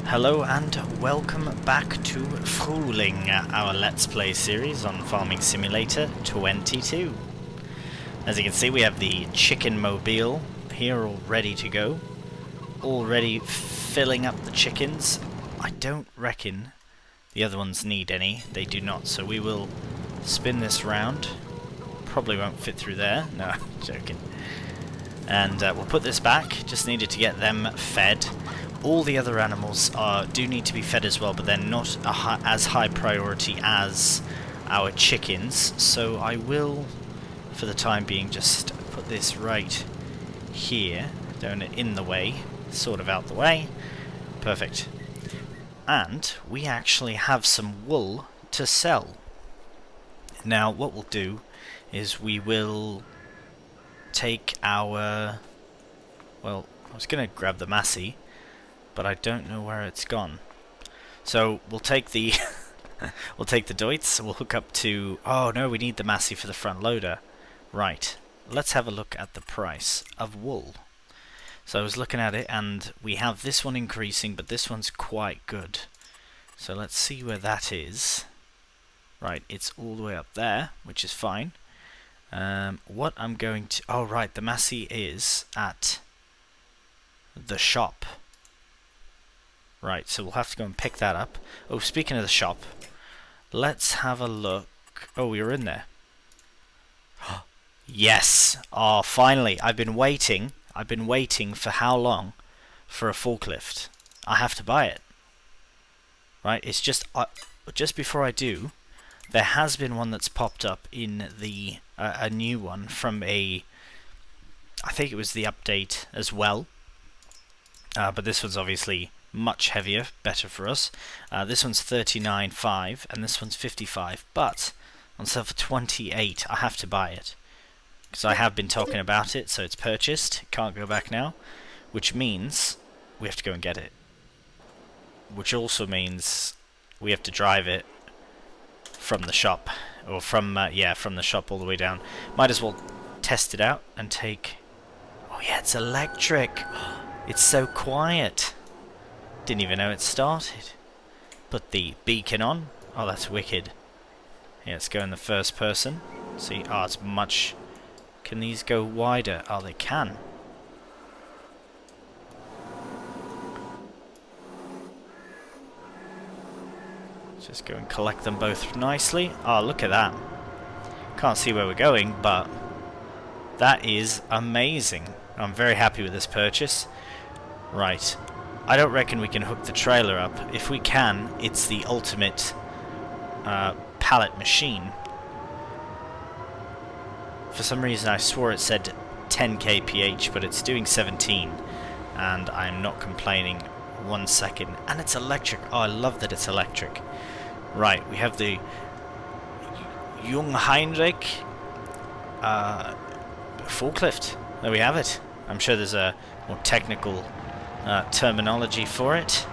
Hello and welcome back to Frühling, our Let's Play series on Farming Simulator 22. As you can see, we have the chicken mobile here all ready to go. Already filling up the chickens. I don't reckon the other ones need any. They do not, so we will spin this round. Probably won't fit through there. No, joking. And we'll put this back. Just needed to get them fed. All the other animals do need to be fed as well, but they're not as high priority as our chickens. So I will, for the time being, just put this right here. Don't in the way, sort of out the way. Perfect. And we actually have some wool to sell. Now what we'll do is we will take our... Well, I was going to grab the Massey, but I don't know where it's gone. So we'll take the we'll take the Deutz. We'll hook up to... Oh no, we need the Massey for the front loader. Right. Let's have a look at the price of wool. So I was looking at it, and we have this one increasing, but this one's quite good. So let's see where that is. Right, it's all the way up there, which is fine. What I'm going to... Oh right, the Massey is at the shop. Right, so we'll have to go and pick that up. Oh, speaking of the shop, let's have a look. Oh, we were in there. Yes! Oh, finally! I've been waiting for how long? For a forklift. I have to buy it. Right, it's just before I do, there has been one that's popped up in the a new one from I think it was the update as well. But this one's obviously much heavier, better for us. This one's 39.5 and this one's 55, but on sale for 28. I have to buy it because I have been talking about it, so it's purchased. Can't go back now, which means we have to go and get it. Which also means we have to drive it from the shop, or from the shop all the way down. Might as well test it out and take... Oh yeah, it's electric. It's so quiet. Didn't even know it started. Put the beacon on. Oh, that's wicked. Yeah, let's go in the first person. See, oh, it's much... Can these go wider? Oh, they can. Just go and collect them both nicely. Oh, look at that. Can't see where we're going, but that is amazing. I'm very happy with this purchase. Right. I don't reckon we can hook the trailer up. If we can, it's the ultimate pallet machine. For some reason I swore it said 10 kph, but it's doing 17, and I'm not complaining 1 second. And it's electric. Oh, I love that it's electric. Right, we have the Jung Heinrich forklift. There we have it. I'm sure there's a more technical terminology for it.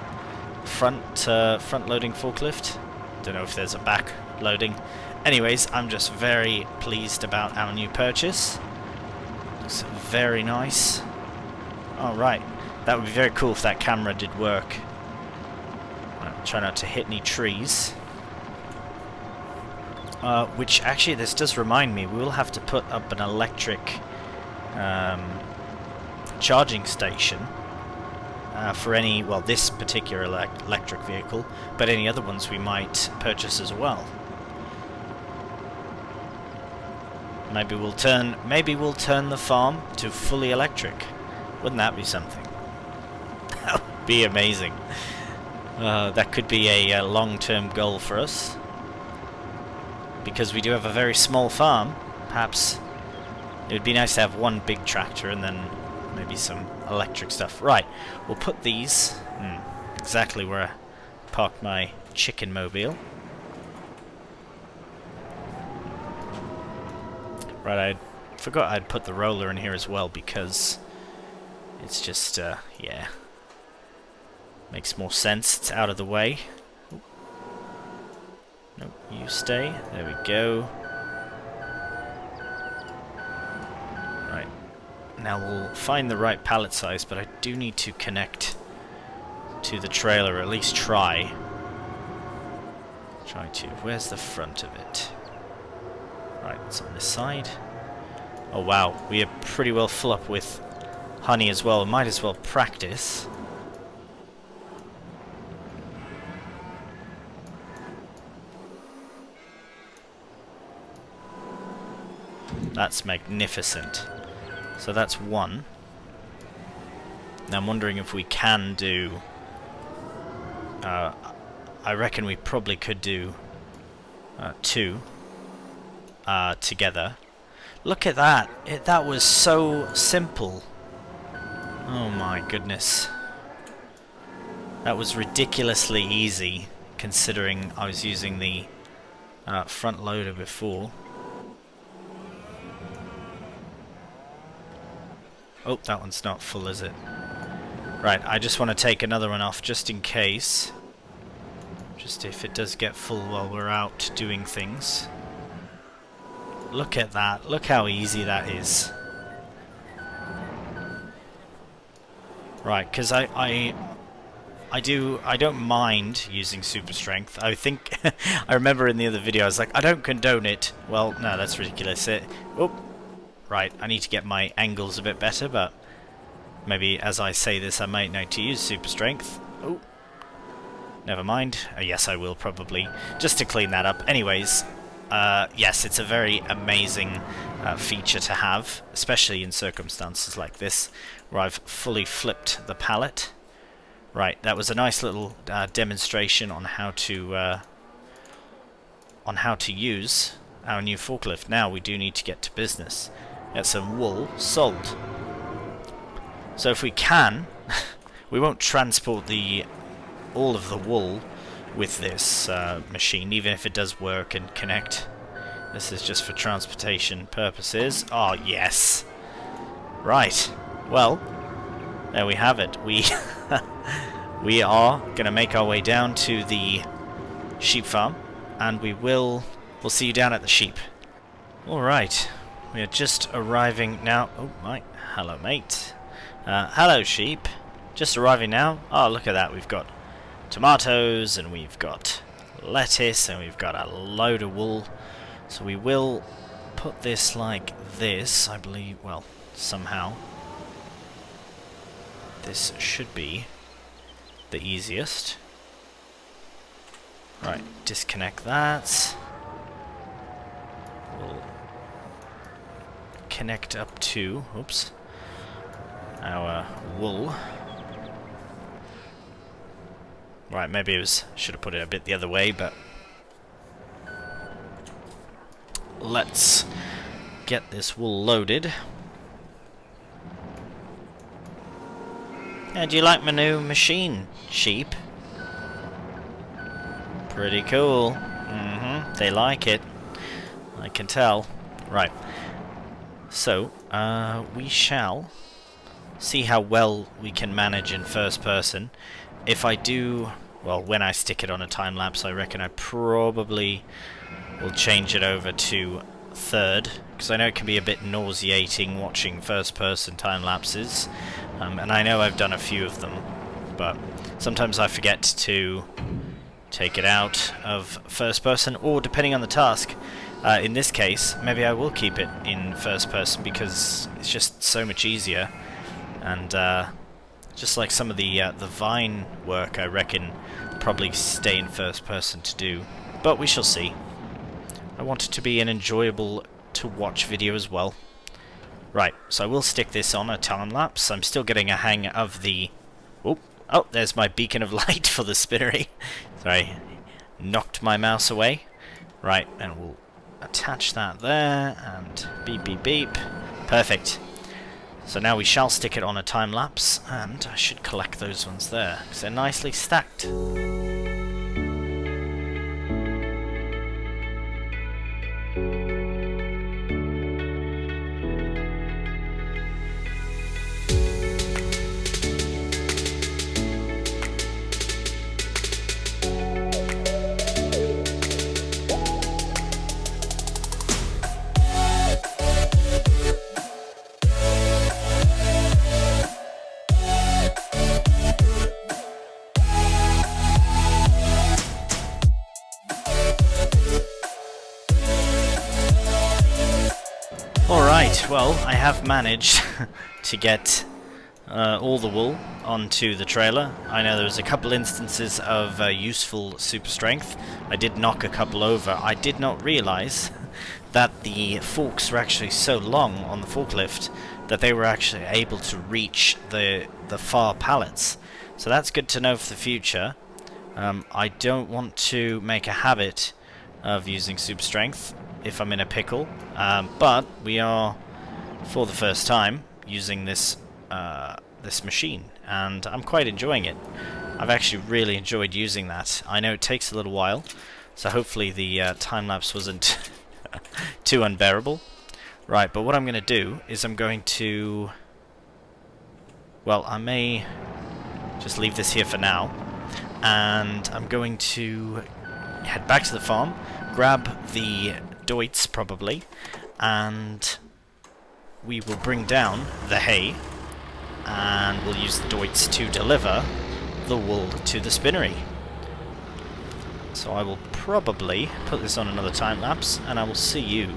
Front loading forklift. Don't know if there's a back loading. Anyways, I'm just very pleased about our new purchase. Looks very nice. Alright, that would be very cool if that camera did work. Right, try not to hit any trees. Which actually, this does remind me, we will have to put up an electric charging station for any, well, this particular electric vehicle, but any other ones we might purchase as well. Maybe we'll turn the farm to fully electric. Wouldn't that be something? That would be amazing. That could be a long-term goal for us. Because we do have a very small farm, perhaps it would be nice to have one big tractor and then maybe some electric stuff. Right, we'll put these exactly where I parked my chicken mobile. Right, I forgot I'd put the roller in here as well because it's just, yeah, makes more sense. It's out of the way. Nope, you stay. There we go. Right. Now we'll find the right pallet size, but I do need to connect to the trailer, or at least try. Try to. Where's the front of it? Right, it's on this side. Oh wow, we are pretty well full up with honey as well. Might as well practice. That's magnificent. So that's one. Now I'm wondering if we can do... I reckon we probably could do two together. Look at that! That was so simple. Oh my goodness. That was ridiculously easy, considering I was using the front loader before. Oh, that one's not full, is it? Right, I just want to take another one off just in case. Just if it does get full while we're out doing things. Look at that. Look how easy that is. Right, because I don't mind using super strength. I think I remember in the other video I was like, I don't condone it. Well, no, that's ridiculous. Right, I need to get my angles a bit better, but maybe as I say this I might need to use super strength. Oh, never mind. Yes, I will probably, just to clean that up. Anyways, yes, it's a very amazing feature to have, especially in circumstances like this, where I've fully flipped the pallet. Right, that was a nice little demonstration on how to use our new forklift. Now we do need to get to business. Get some wool sold. So if we can, we won't transport all of the wool with this machine, even if it does work and connect. This is just for transportation purposes. Oh, yes. Right. Well, there we have it. We are going to make our way down to the sheep farm, and we'll see you down at the sheep. All right. We are just arriving now. Oh, my. Hello, mate. Hello, sheep. Just arriving now. Oh, look at that. We've got tomatoes, and we've got lettuce, and we've got a load of wool. So we will put this like this, I believe. Well, somehow. This should be the easiest. Right, disconnect that. We'll connect up to, oops, our wool. Right, maybe should have put it a bit the other way, but let's get this wool loaded. Yeah, do you like my new machine, sheep? Pretty cool. They like it. I can tell. Right. So, we shall see how well we can manage in first person. If I do, well, when I stick it on a time lapse, I reckon I probably will change it over to third, because I know it can be a bit nauseating watching first person time lapses, and I know I've done a few of them, but sometimes I forget to take it out of first person, or depending on the task. In this case, maybe I will keep it in first person because it's just so much easier, and just like some of the Vine work, I reckon probably stay in first person to do, but we shall see. I want it to be an enjoyable to watch video as well. Right, so I will stick this on a time lapse. I'm still getting a hang of the... Oh, there's my beacon of light for the spinnery. Sorry, knocked my mouse away. Right, and we'll attach that there, and beep, beep, beep. Perfect. So now we shall stick it on a time lapse, and I should collect those ones there, because they're nicely stacked. Alright, well, I have managed to get all the wool onto the trailer. I know there was a couple instances of useful super strength. I did knock a couple over. I did not realise that the forks were actually so long on the forklift that they were actually able to reach the far pallets. So that's good to know for the future. I don't want to make a habit of using super strength if I'm in a pickle, but we are, for the first time, using this this machine, and I'm quite enjoying it. I've actually really enjoyed using that. I know it takes a little while, so hopefully the time-lapse wasn't too unbearable. Right, but what I'm going to do is I'm going to... Well, I may just leave this here for now, and I'm going to head back to the farm, grab the Deutz probably, and we will bring down the hay, and we'll use the Deutz to deliver the wool to the spinnery. So I will probably put this on another time lapse, and I will see you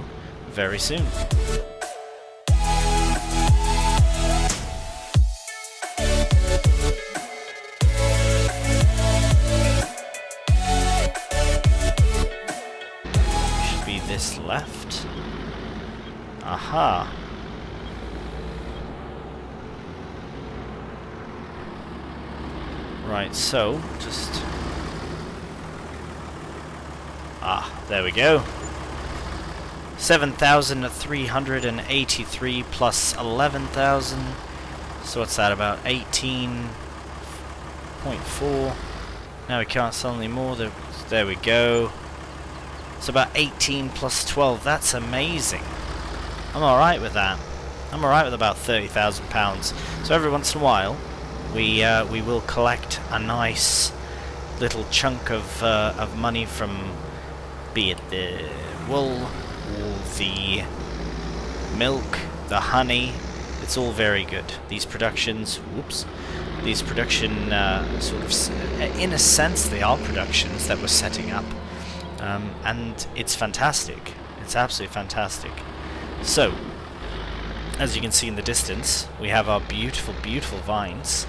very soon. This left. Aha. Right, so just... there we go. 7,383 plus 11,000. So what's that, about 18.4. Now we can't sell any more. There we go. It's about 18 plus 12. That's amazing. I'm alright with that. I'm alright with about £30,000. So every once in a while, we will collect a nice little chunk of money from, be it the wool, or the milk, the honey. It's all very good. These productions, these production sort of, in a sense, they are productions that we're setting up. And it's fantastic. It's absolutely fantastic. So, as you can see in the distance, we have our beautiful, beautiful vines.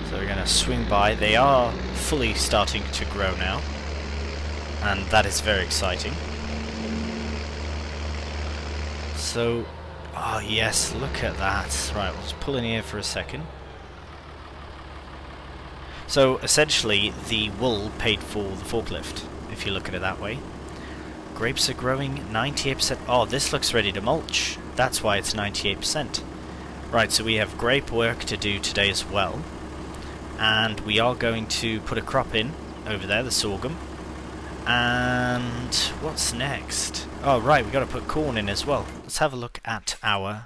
So we're going to swing by. They are fully starting to grow now, and that is very exciting. So, oh yes, look at that. Right, we'll just pull in here for a second. So, essentially, the wool paid for the forklift, if you look at it that way. Grapes are growing 98%. Oh, this looks ready to mulch. That's why it's 98%. Right, so we have grape work to do today as well. And we are going to put a crop in over there, the sorghum. And what's next? Oh, right, we've got to put corn in as well. Let's have a look at our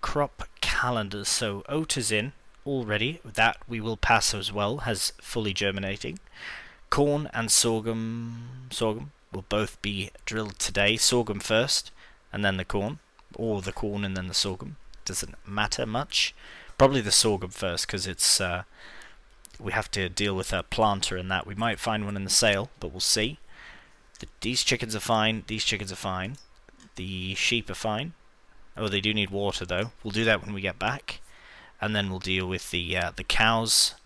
crop calendars. So oat is in already. That we will pass as well, has fully germinating. Corn and sorghum will both be drilled today. Sorghum first, and then the corn, or the corn and then the sorghum. Doesn't matter much. Probably the sorghum first, because it's we have to deal with a planter and that. We might find one in the sale, but we'll see. These chickens are fine. These chickens are fine. The sheep are fine. Oh, they do need water though. We'll do that when we get back, and then we'll deal with the cows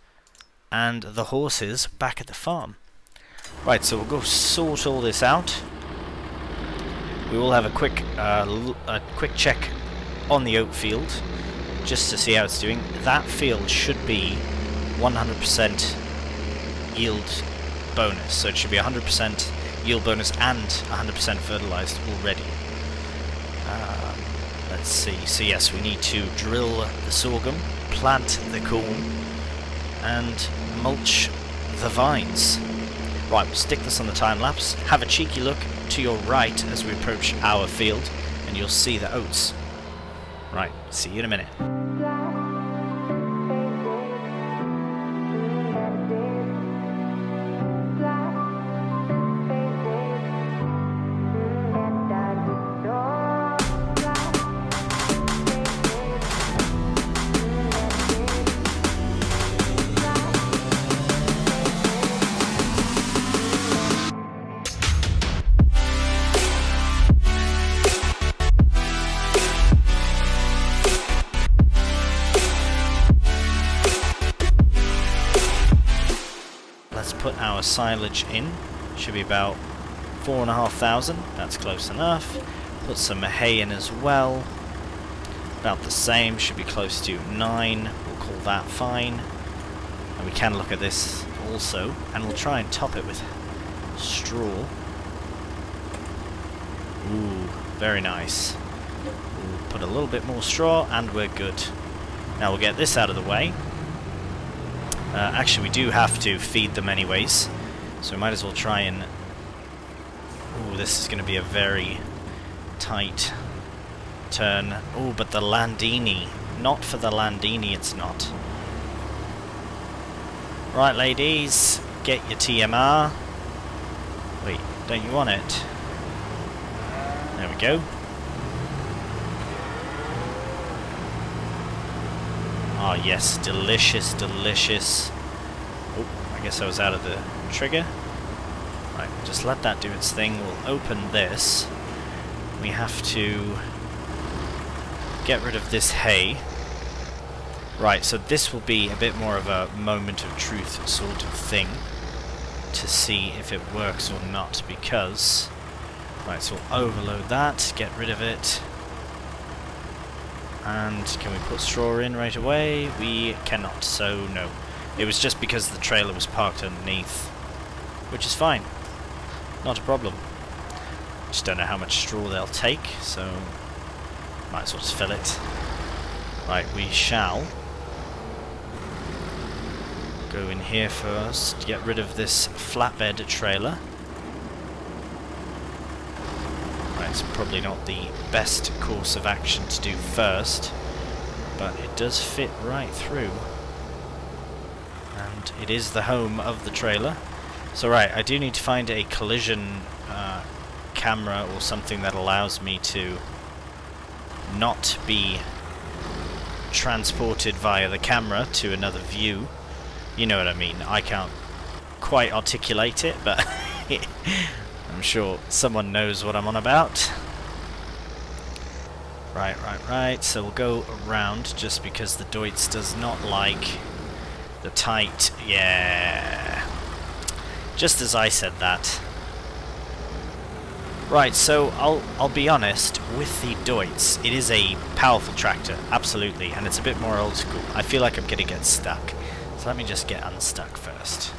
and the horses back at the farm. Right, so we'll go sort all this out. We will have a quick check on the oat field, just to see how it's doing. That field should be 100% yield bonus, so it should be 100% yield bonus and 100% fertilized already. Let's see. So yes, we need to drill the sorghum, plant the corn, and mulch the vines. Right, we'll stick this on the time lapse. Have a cheeky look to your right as we approach our field, and you'll see the oats. Right, see you in a minute. our silage in. Should be about 4,500. That's close enough. Put some hay in as well. About the same. Should be close to 9. We'll call that fine. And we can look at this also, and we'll try and top it with straw. Ooh, very nice. We'll put a little bit more straw and we're good. Now we'll get this out of the way. Actually, we do have to feed them anyways, so we might as well try and... Ooh, this is going to be a very tight turn. Ooh, but the Landini. Not for the Landini, it's not. Right, ladies, get your TMR. Wait, don't you want it? There we go. Ah, yes, delicious, delicious. Oh, I guess I was out of the trigger. Right, just let that do its thing. We'll open this. We have to get rid of this hay. Right, so this will be a bit more of a moment of truth sort of thing to see if it works or not, because... Right, so we'll overload that, get rid of it. And can we put straw in right away? We cannot, so no. It was just because the trailer was parked underneath, which is fine. Not a problem. Just don't know how much straw they'll take, so might as well just fill it. Right, we shall go in here first to get rid of this flatbed trailer. Right, it's probably not the best course of action to do first, but it does fit right through. And it is the home of the trailer. So right, I do need to find a collision camera or something that allows me to not be transported via the camera to another view. You know what I mean. I can't quite articulate it, but I'm sure someone knows what I'm on about. Right. So we'll go around just because the Deutz does not like the tight... Yeah. Just as I said that. Right, so I'll be honest, with the Deutz, it is a powerful tractor, absolutely, and it's a bit more old school. I feel like I'm going to get stuck. So let me just get unstuck first.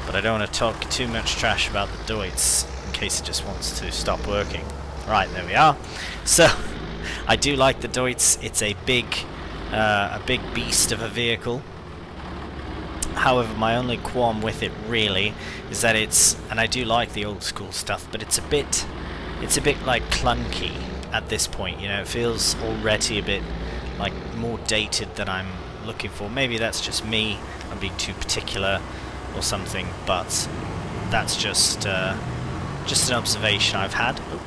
But I don't want to talk too much trash about the Deutz in case it just wants to stop working. Right, there we are. So, I do like the Deutz. It's a big beast of a vehicle. However, my only qualm with it really is that it's, and I do like the old school stuff, but it's a bit like clunky at this point. You know, it feels already a bit like more dated than I'm looking for. Maybe that's just me. I'm being too particular or something, but that's just an observation I've had. Oh.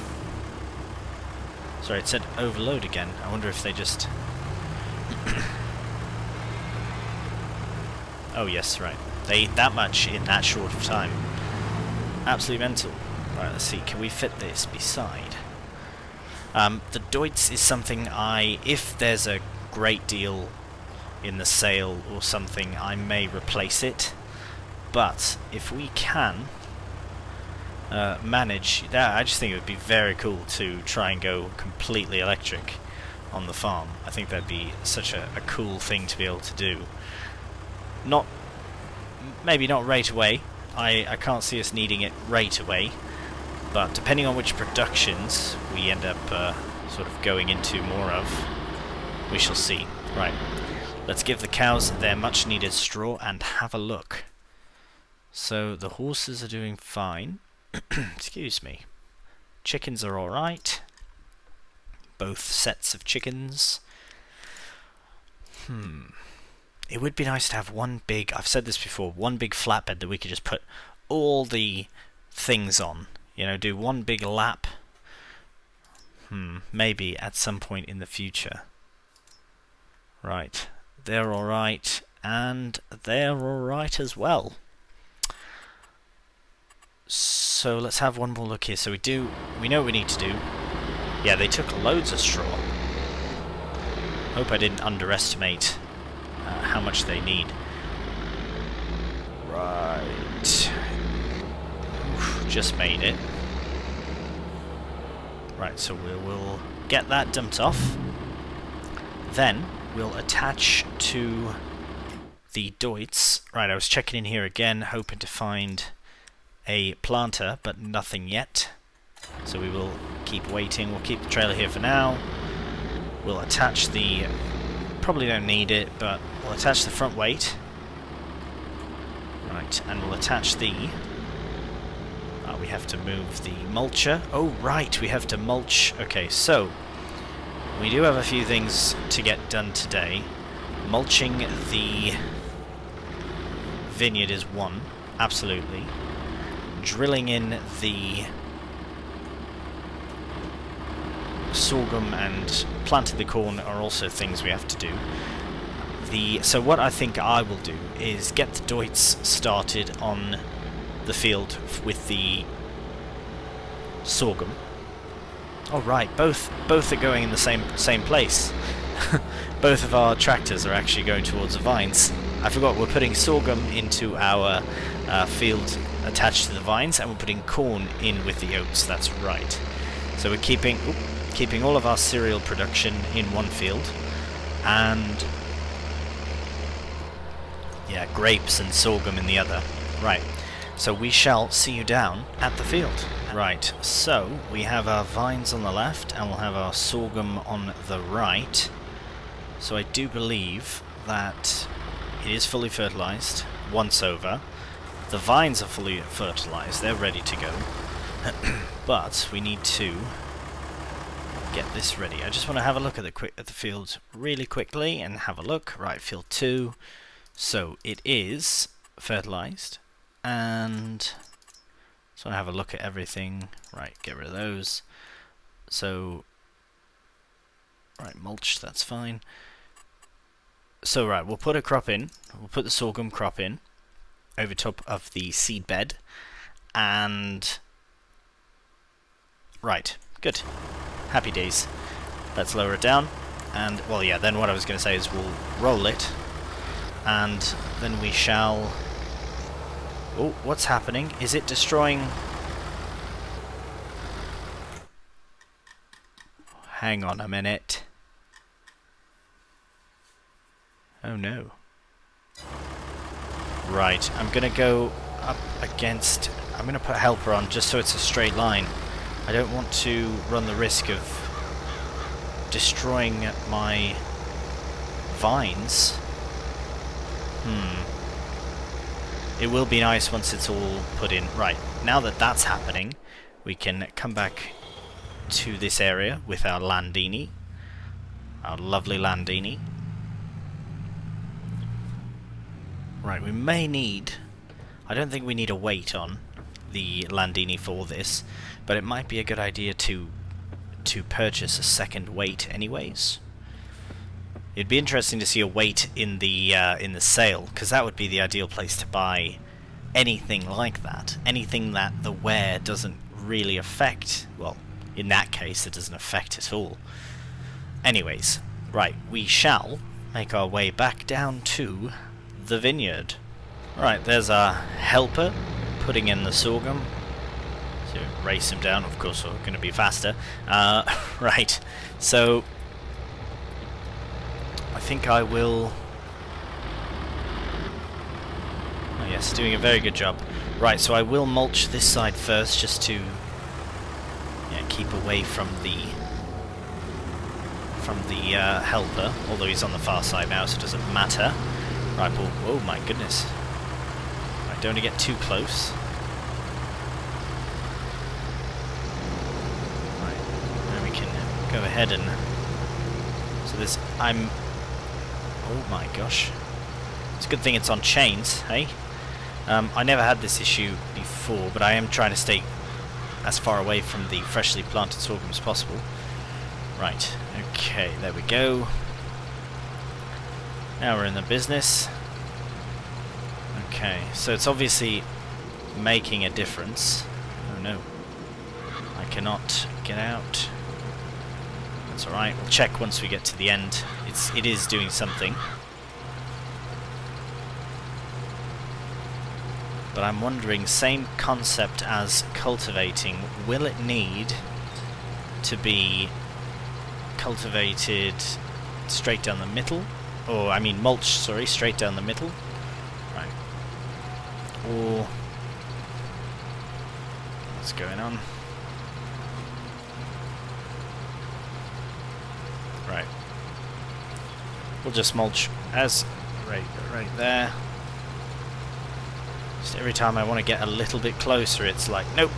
Sorry, it said overload again. I wonder if they just... Oh yes, right. They ate that much in that short of time. Absolutely mental. Right, let's see. Can we fit this beside? The Deutz is something if there's a great deal in the sale or something, I may replace it. But if we can manage that, I just think it would be very cool to try and go completely electric on the farm. I think that'd be such a cool thing to be able to do. Maybe not right away. I can't see us needing it right away, but depending on which productions we end up sort of going into more of, we shall see. Right, let's give the cows their much needed straw and have a look. So the horses are doing fine. Excuse me. Chickens are alright. Both sets of chickens. It would be nice to have one big, I've said this before, one big flatbed that we could just put all the things on. You know, do one big lap. Maybe at some point in the future. Right. They're alright, and they're alright as well. So let's have one more look here. So we know what we need to do. Yeah, they took loads of straw. Hope I didn't underestimate how much they need. Right. Oof, just made it. Right, so we will get that dumped off. Then we'll attach to the Deutz. Right, I was checking in here again, hoping to find a planter, but nothing yet. So we will keep waiting. We'll keep the trailer here for now. We'll attach the... probably don't need it, but we'll attach the front weight. Right, and we'll attach the... we have to move the mulcher. Oh, right, we have to mulch. Okay, so we do have a few things to get done today. Mulching the vineyard is one, absolutely. Drilling in the sorghum and planting the corn are also things we have to do. So what I think I will do is get the Deutz started on the field with the sorghum. Oh right, both are going in the same place. Both of our tractors are actually going towards the vines. I forgot, we're putting sorghum into our field attached to the vines, and we're putting corn in with the oats. That's right. So we're keeping all of our cereal production in one field, and yeah, grapes and sorghum in the other. Right. So we shall see you down at the field. Right, so we have our vines on the left and we'll have our sorghum on the right. So I do believe that it is fully fertilized once over. The vines are fully fertilized, they're ready to go. But we need to get this ready. I just want to have a look at the field really quickly and have a look. Right, field 2. So it is fertilized. And so I have a look at everything. Right, get rid of those. So, right, mulch, that's fine. So right, we'll put a crop in. We'll put the sorghum crop in over top of the seed bed. And right, good. Happy days. Let's lower it down. And well, yeah, then what I was going to say is we'll roll it, and then we shall... Oh, what's happening? Is it destroying... Hang on a minute. Oh no. Right, I'm gonna go up against... I'm gonna put helper on just so it's a straight line. I don't want to run the risk of destroying my vines. It will be nice once it's all put in. Right, now that that's happening, we can come back to this area with our Landini. Our lovely Landini. Right, we may need... I don't think we need a weight on the Landini for this, but it might be a good idea to purchase a second weight anyways. It'd be interesting to see a weight in the sale, because that would be the ideal place to buy anything like that. Anything that the wear doesn't really affect. Well, in that case, it doesn't affect at all. Anyways, right, we shall make our way back down to the vineyard. Right, there's our helper putting in the sorghum. So race him down, of course we're going to be faster. Right, so... I think I will... Oh yes, doing a very good job. Right, so I will mulch this side first, just to keep away from the helper, although he's on the far side now, so it doesn't matter. Right, but, oh my goodness. Right, don't want to get too close. Right, now we can go ahead and... So this, oh my gosh. It's a good thing it's on chains, hey? I never had this issue before, but I am trying to stay as far away from the freshly planted sorghum as possible. Right, okay, there we go. Now we're in the business. Okay, so it's obviously making a difference. Oh no. I cannot get out. That's alright, we'll check once we get to the end. It is doing something. But I'm wondering, same concept as cultivating, will it need to be cultivated straight down the middle? Or, I mean mulch, sorry, straight down the middle. Right. Or... what's going on? Right. We'll just mulch as... right there. Just every time I want to get a little bit closer, it's like, nope.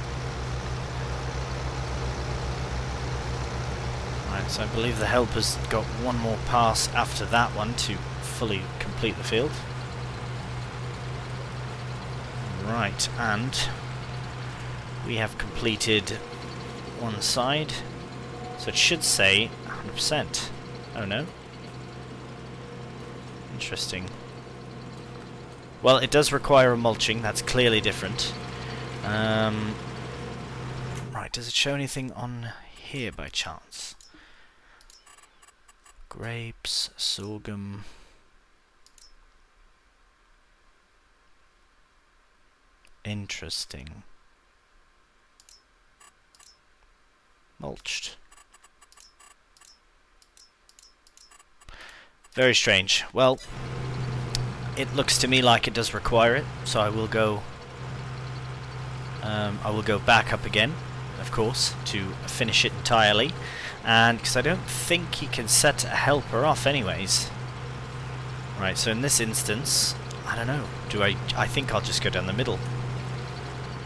Right, so I believe the helper's got one more pass after that one to fully complete the field. Right, and we have completed one side, so it should say 100%. Oh no. Interesting. Well, it does require a mulching, that's clearly different. Right, does it show anything on here by chance? Grapes, sorghum... interesting. Mulched. Very strange. Well, it looks to me like it does require it, so I will go back up again, of course, to finish it entirely, and because I don't think you can set a helper off anyways. Right, so in this instance, I don't know, I think I'll just go down the middle.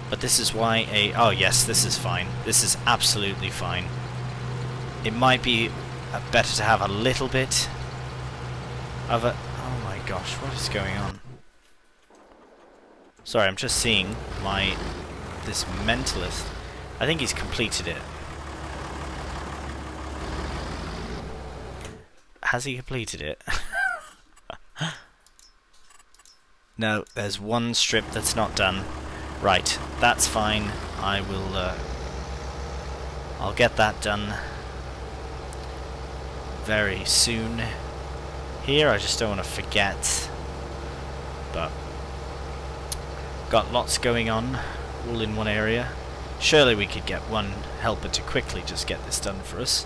But this is why oh yes, this is fine. This is absolutely fine. It might be better to have a little bit of a... oh my gosh, what is going on? Sorry, I'm just seeing this mentalist. I think he's completed it. Has he completed it? No, there's one strip that's not done. Right, that's fine. I will, I'll get that done very soon. Here, I just don't want to forget. But got lots going on, all in one area. Surely we could get one helper to quickly just get this done for us.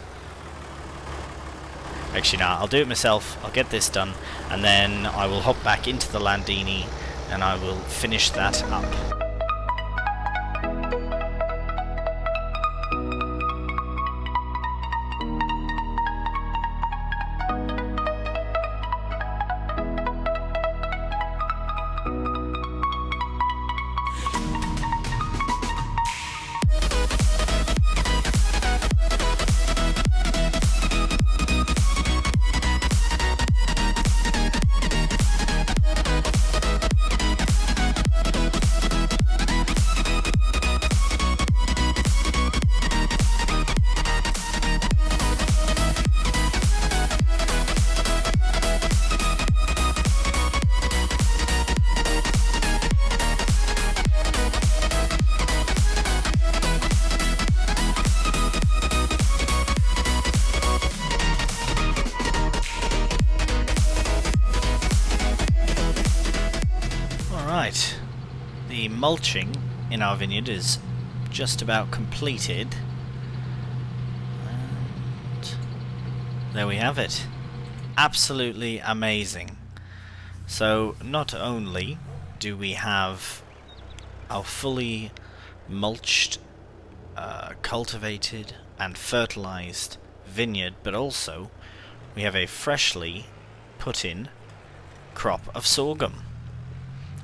Actually, no, I'll do it myself. I'll get this done, and then I will hop back into the Landini, and I will finish that up. Right, the mulching in our vineyard is just about completed, and there we have it. Absolutely amazing. So not only do we have our fully mulched, cultivated and fertilized vineyard, but also we have a freshly put in crop of sorghum.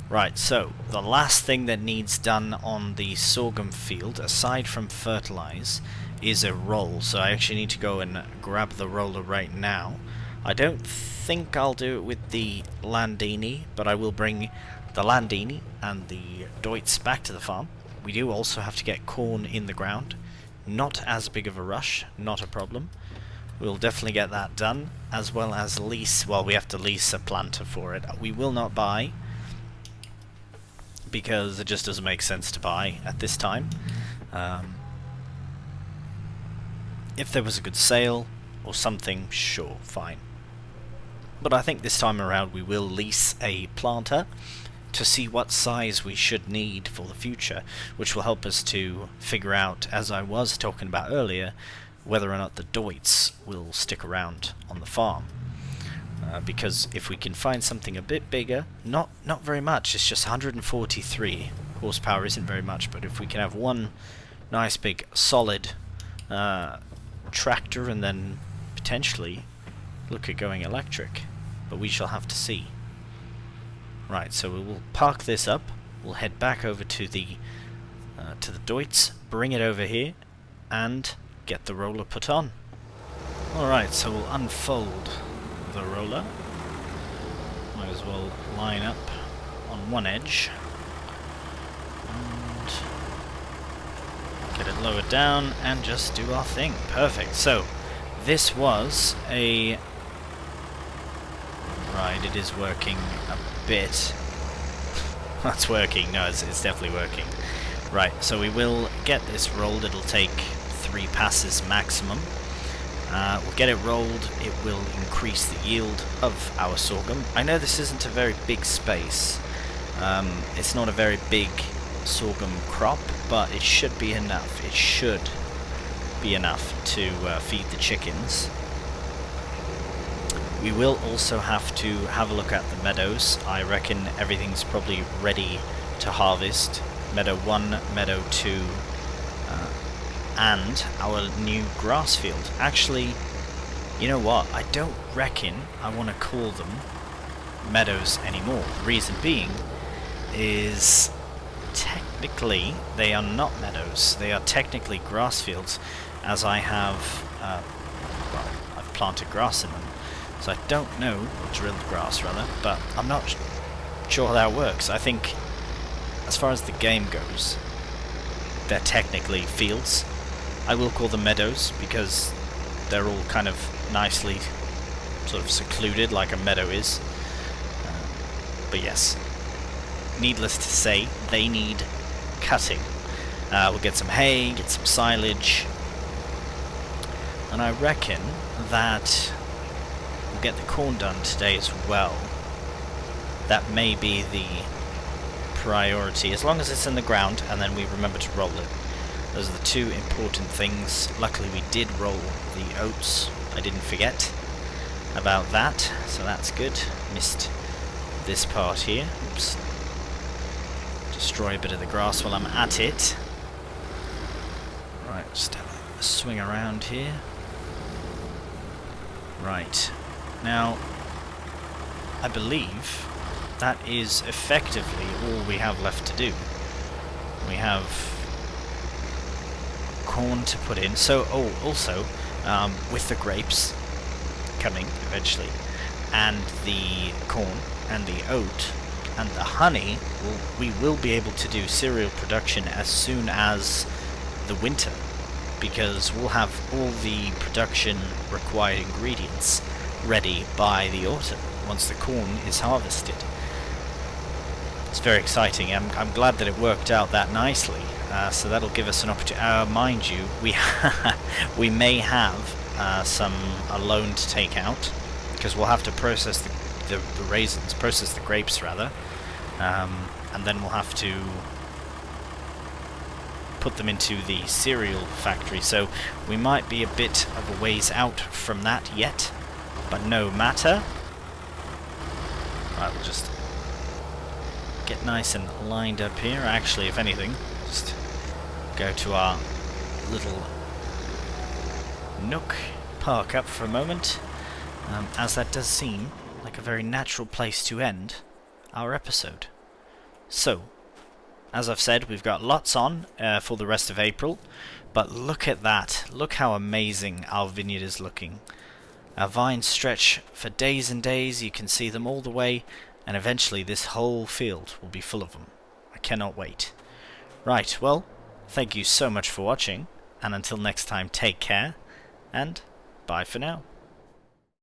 Right, so the last thing that needs done on the sorghum field, aside from fertilize, is a roll. So I actually need to go and grab the roller right now. I don't think I'll do it with the Landini, but I will bring the Landini and the Deutz back to the farm. We do also have to get corn in the ground. Not as big of a rush, not a problem. We'll definitely get that done, as well as lease, well, we have to lease a planter for it. We will not buy, because it just doesn't make sense to buy at this time. If there was a good sale or something, sure, fine. But I think this time around we will lease a planter to see what size we should need for the future, which will help us to figure out, as I was talking about earlier, whether or not the Deutz will stick around on the farm. Because if we can find something a bit bigger, not very much, it's just 143 horsepower, isn't very much, but if we can have one nice big solid tractor and then potentially look at going electric, but we shall have to see. Right, so we will park this up, we'll head back over to the Deutz, bring it over here, and get the roller put on. Alright, so we'll unfold the roller. Might as well line up on one edge and get it lowered down and just do our thing. Perfect. So this was a... Right, it is working a bit. That's working. No, it's definitely working. Right, so we will get this rolled. It'll take 3 passes maximum. We'll get it rolled. It will increase the yield of our sorghum. I know this isn't a very big space. It's not a very big sorghum crop, but it should be enough. It should be enough to feed the chickens. We will also have to have a look at the meadows. I reckon everything's probably ready to harvest. Meadow 1, Meadow 2, and our new grass field. Actually, you know what? I don't reckon I want to call them meadows anymore. The reason being is technically they are not meadows. They are technically grass fields, as I have, well, I've planted grass in them. So I don't know, or drilled grass rather, but I'm not sure how that works. I think, as far as the game goes, they're technically fields. I will call them meadows because they're all kind of nicely sort of secluded like a meadow is. But yes, needless to say, they need cutting. We'll get some hay, get some silage, and I reckon that we'll get the corn done today as well. That may be the priority, as long as it's in the ground and then we remember to roll it. Those are the 2 important things. Luckily we did roll the oats. I didn't forget about that, so that's good. Missed this part here. Oops. Destroy a bit of the grass while I'm at it. Right, just have a swing around here. Right. Now, I believe that is effectively all we have left to do. We have corn to put in. So, also, with the grapes coming eventually, and the corn, and the oat, and the honey, we will be able to do cereal production as soon as the winter, because we'll have all the production required ingredients ready by the autumn, once the corn is harvested. It's very exciting. I'm glad that it worked out that nicely. So that'll give us an opportunity. Mind you, we may have a loan to take out, because we'll have to process the raisins, process the grapes rather, and then we'll have to put them into the cereal factory. So we might be a bit of a ways out from that yet, but no matter. Right, we'll just get nice and lined up here. Actually, if anything, just go to our little nook, park up for a moment, as that does seem like a very natural place to end our episode. So, as I've said, we've got lots on for the rest of April, but look at that. Look how amazing our vineyard is looking. Our vines stretch for days and days. You can see them all the way, and eventually this whole field will be full of them. I cannot wait. Right, well, thank you so much for watching, and until next time, take care, and bye for now.